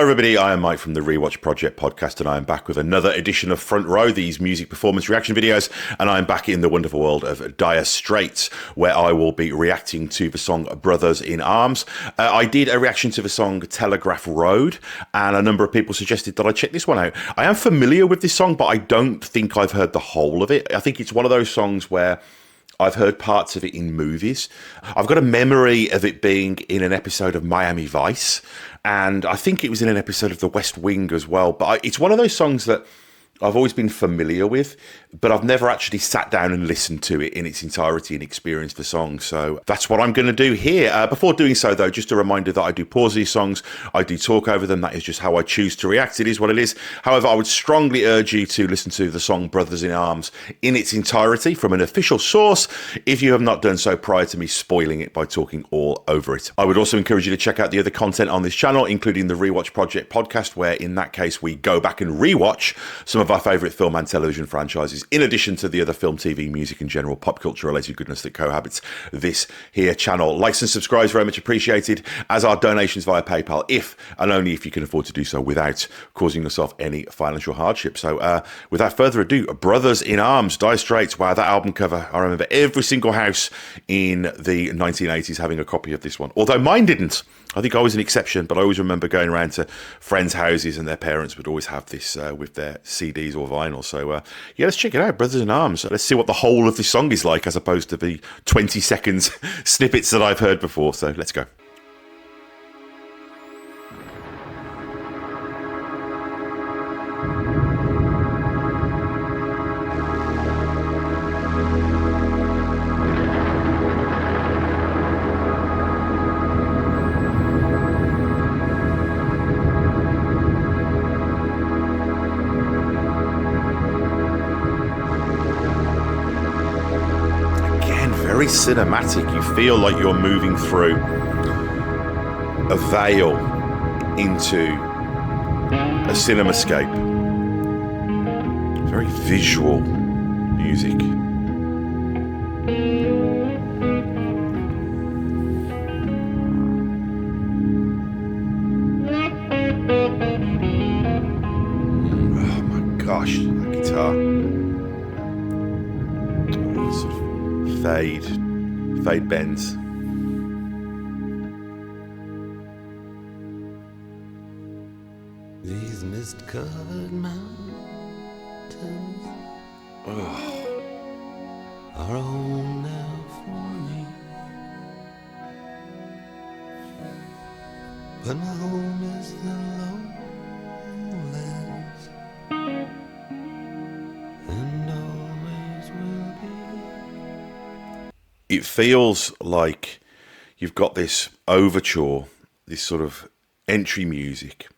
Hello everybody, I am Mike from the Rewatch Project podcast, and I am back with another edition of Front Row, these music performance reaction videos, and I am back in the wonderful world of Dire Straits, where I will be reacting to the song Brothers in Arms. I did a reaction to the song Telegraph Road, and a number of people suggested that I check this one out. I am familiar with this song, but I don't think I've heard the whole of it. I think it's one of those songs where I've heard parts of it in movies. I've got a memory of it being in an episode of Miami Vice, and I think it was in an episode of The West Wing as well. But it's one of those songs that I've always been familiar with, but I've never actually sat down and listened to it in its entirety and experienced the song. So that's what I'm going to do here. Before doing so, though, just a reminder that I do pause these songs. I do talk over them. That is just how I choose to react. It is what it is. However, I would strongly urge you to listen to the song Brothers in Arms in its entirety from an official source if you have not done so prior to me spoiling it by talking all over it. I would also encourage you to check out the other content on this channel, including the Rewatch Project podcast, where in that case we go back and rewatch some of our favourite film and television franchises, in addition to the other film, TV, music and general pop culture related goodness that cohabits this here channel. Likes and subscribes very much appreciated, as are donations via PayPal, if and only if you can afford to do so without causing yourself any financial hardship. So without further ado, Brothers in Arms, Dire Straits. Wow, that album cover. I remember every single house in the 1980s having a copy of this one, although mine didn't. I think I was an exception, but I always remember going around to friends' houses and their parents would always have this with their CDs or vinyl. So, yeah, let's check it out, Brothers in Arms. Let's see what the whole of this song is like, as opposed to the 20 seconds snippets that I've heard before. So let's go. Very cinematic. You feel like you're moving through a veil into a cinemascape. Very visual music. Oh my gosh, that guitar. Sort of fade bends. These mist-covered mountains are home now for me, but my home is the lowlands, and always will be. It feels like you've got this overture, this sort of entry music,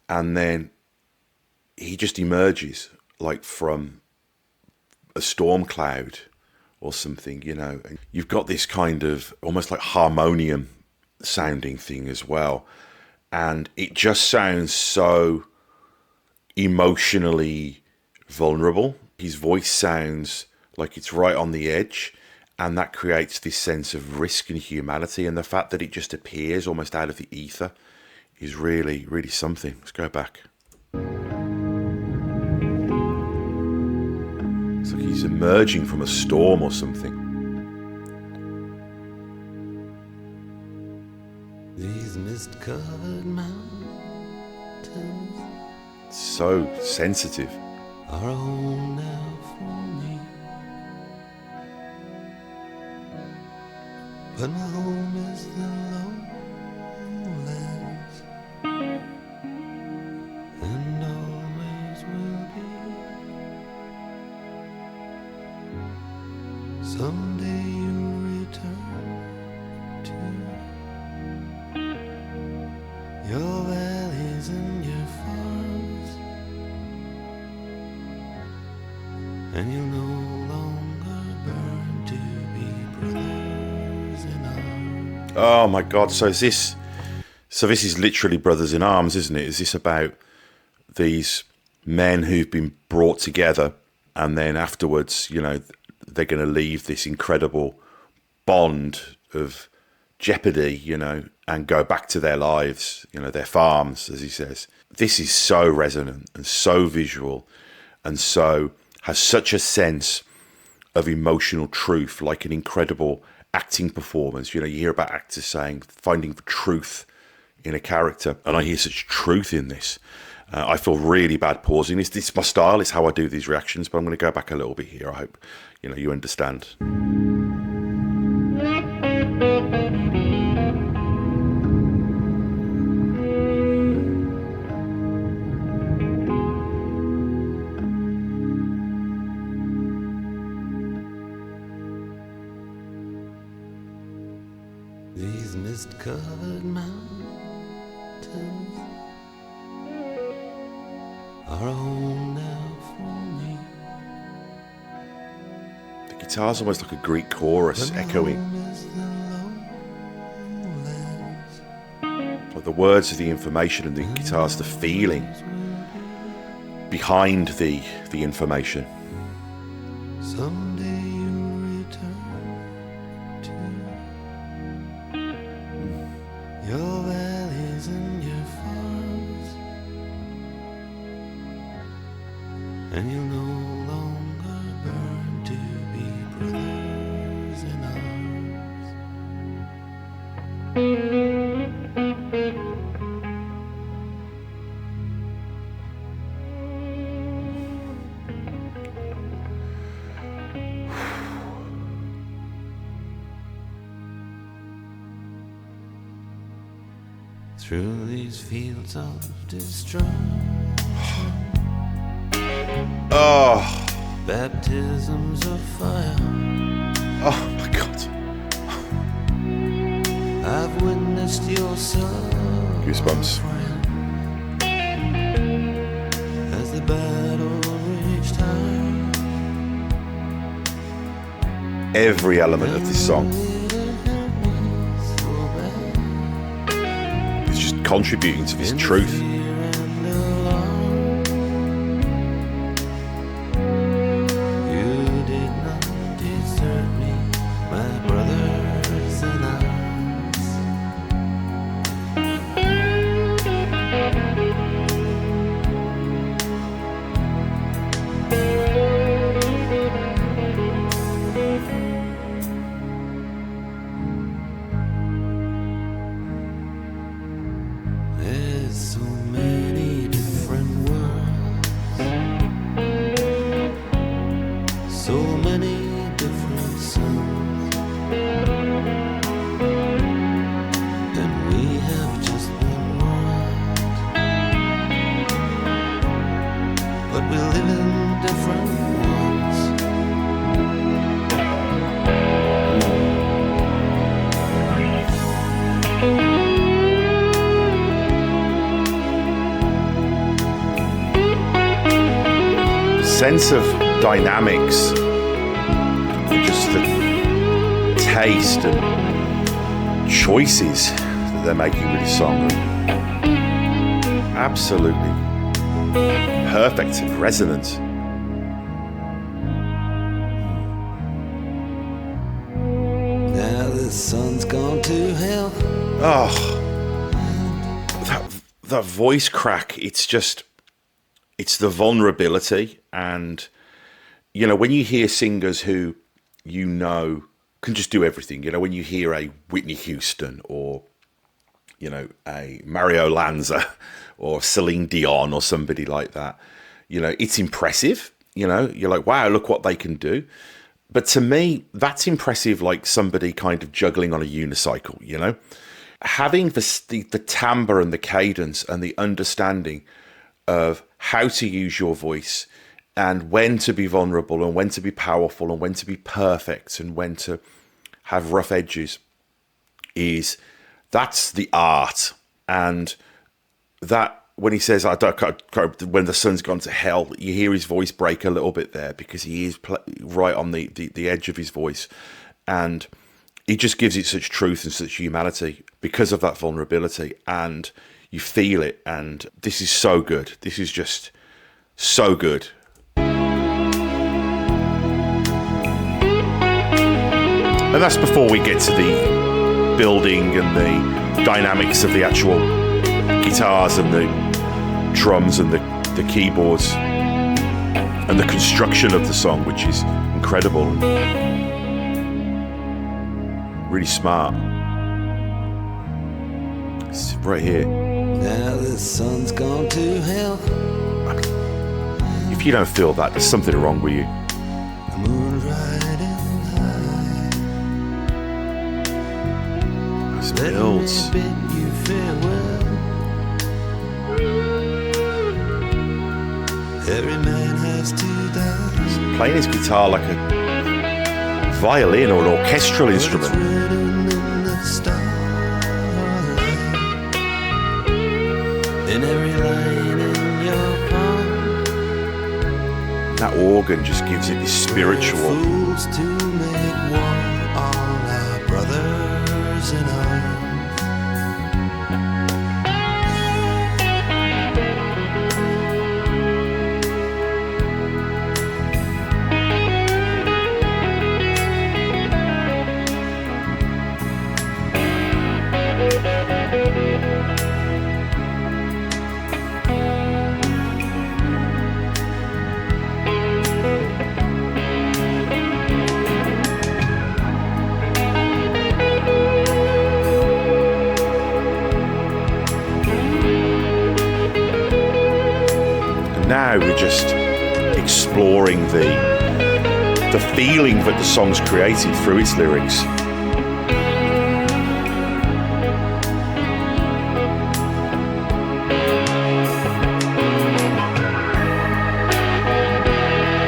and then he just emerges like from a storm cloud or something, you know. And you've got this kind of almost like harmonium sounding thing as well, and it just sounds so emotionally vulnerable. His voice sounds like it's right on the edge, and that creates this sense of risk and humanity, and the fact that it just appears almost out of the ether is really, really something. Let's go back. It's like he's emerging from a storm or something. These mist-covered mountains So sensitive. are home now for me, but my home is the lowlands, and always will be. Someday you'll return to your valleys and your farms, and you'll no longer burn to be brothers in arms. Oh my God! So this is literally Brothers in Arms, isn't it? Is this about these men who've been brought together, and then afterwards, you know, they're going to leave this incredible bond of jeopardy, you know, and go back to their lives, their farms, as he says. This is so resonant and so visual and so has such a sense of emotional truth, like an incredible acting performance. You hear about actors saying, finding the truth in a character, and I hear such truth in this. I feel really bad pausing. It's my style. It's how I do these reactions, but I'm going to go back a little bit here. I hope you understand. These mist-covered mountains are a home now for me. The guitar's almost like a Greek chorus echoing. Like the words of the information and the guitar's the feeling behind the information. Someday you'll return to your valleys and your farms, and you'll no longer burn to be brothers in through these fields of destruction. Oh, Baptisms of fire. oh my God. I've witnessed your suffering. Goosebumps. As the battle reached high. Every element of this song is just contributing to this truth. Sense of dynamics, just the taste and choices that they're making with this song. Absolutely perfect resonance. Now the sun's gone to hell. Oh, that voice crack, it's the vulnerability. And, when you hear singers who, can just do everything, when you hear a Whitney Houston or, a Mario Lanza or Celine Dion or somebody like that, it's impressive, you're like, wow, look what they can do. But to me, that's impressive, like somebody kind of juggling on a unicycle, having the timbre and the cadence and the understanding of how to use your voice and when to be vulnerable and when to be powerful and when to be perfect and when to have rough edges, that's the art. And that, when he says, when the sun's gone to hell, you hear his voice break a little bit there because he is right on the edge of his voice. And he just gives it such truth and such humanity because of that vulnerability. And you feel it. And this is so good. This is just so good. And that's before we get to the building and the dynamics of the actual guitars and the drums and the keyboards and the construction of the song, which is incredible and really smart. It's right here. Now the sun's gone to hell. If you don't feel that, there's something wrong with you. The moon's riding high. Those builds. Bid you farewell. Every man has to die. He's playing his guitar like a violin or an orchestral instrument. In every line in your palm, that organ just gives it this spiritual. fools to make war on our brothers in arms. Now we're just exploring the feeling that the song's created through its lyrics.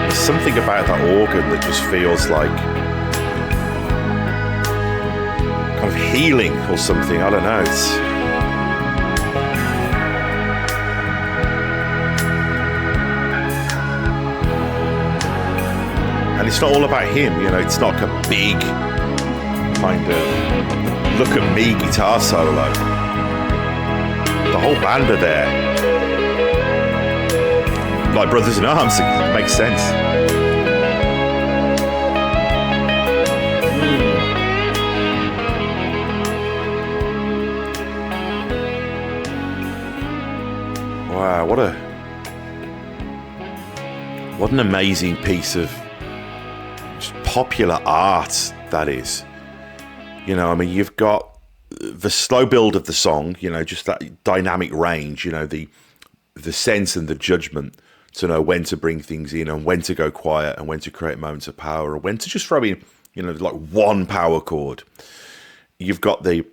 There's something about that organ that just feels like kind of healing or something. I don't know. And it's not all about him, you know, it's not like a big kind of look at me guitar solo. The whole band are there. Like brothers in arms, it makes sense. Wow, what an amazing piece of popular art that is. You know, I mean, you've got the slow build of the song, you know, just that dynamic range, you know, the sense and the judgment to know when to bring things in and when to go quiet and when to create moments of power and when to just throw in, you know, like one power chord. You've got the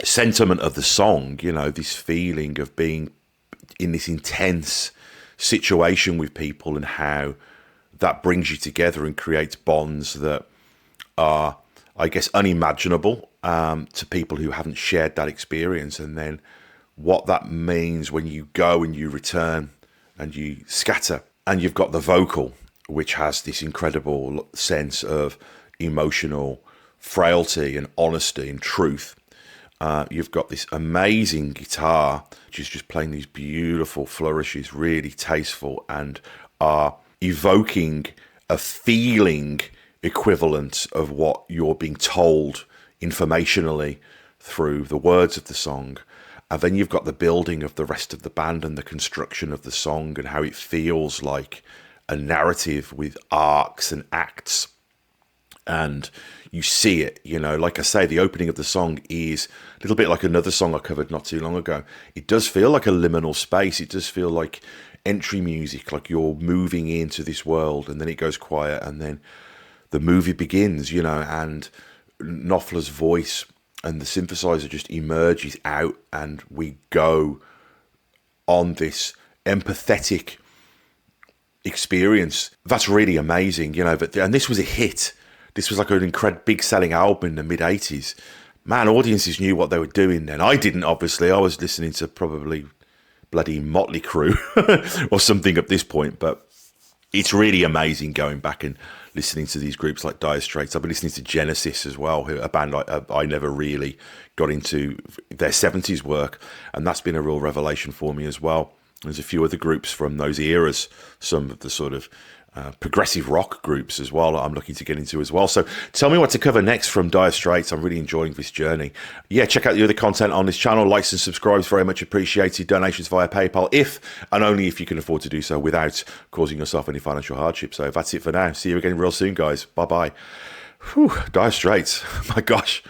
sentiment of the song, you know, this feeling of being in this intense situation with people and how that brings you together and creates bonds that are, I guess, unimaginable to people who haven't shared that experience. And then what that means when you go and you return and you scatter. And you've got the vocal, which has this incredible sense of emotional frailty and honesty and truth. You've got this amazing guitar, which is just playing these beautiful flourishes, really tasteful, and are evoking a feeling equivalent of what you're being told informationally through the words of the song. And then you've got the building of the rest of the band and the construction of the song and how it feels like a narrative with arcs and acts. And you see it, you know, like I say, the opening of the song is a little bit like another song I covered not too long ago. It does feel like a liminal space. It does feel like entry music, like you're moving into this world, and then it goes quiet and then the movie begins, you know, and Knopfler's voice and the synthesizer just emerges out and we go on this empathetic experience. That's really amazing, you know, and this was a hit. This was like an incredible big selling album in the mid 80s. Man, audiences knew what they were doing then. I didn't, obviously. I was listening to probably bloody Motley Crue or something at this point, but it's really amazing going back and listening to these groups like Dire Straits. I've been listening to Genesis as well, a band I never really got into their 70s work, and that's been a real revelation for me as well. There's a few other groups from those eras, some of the sort of progressive rock groups as well I'm looking to get into as well. So tell me what to cover next from Dire Straits. I'm really enjoying this journey. Yeah, check out the other content on this channel. Likes and subscribes, very much appreciated. Donations via PayPal, if and only if you can afford to do so without causing yourself any financial hardship. So that's it for now. See you again real soon, guys. Bye-bye. Dire Straits. My gosh.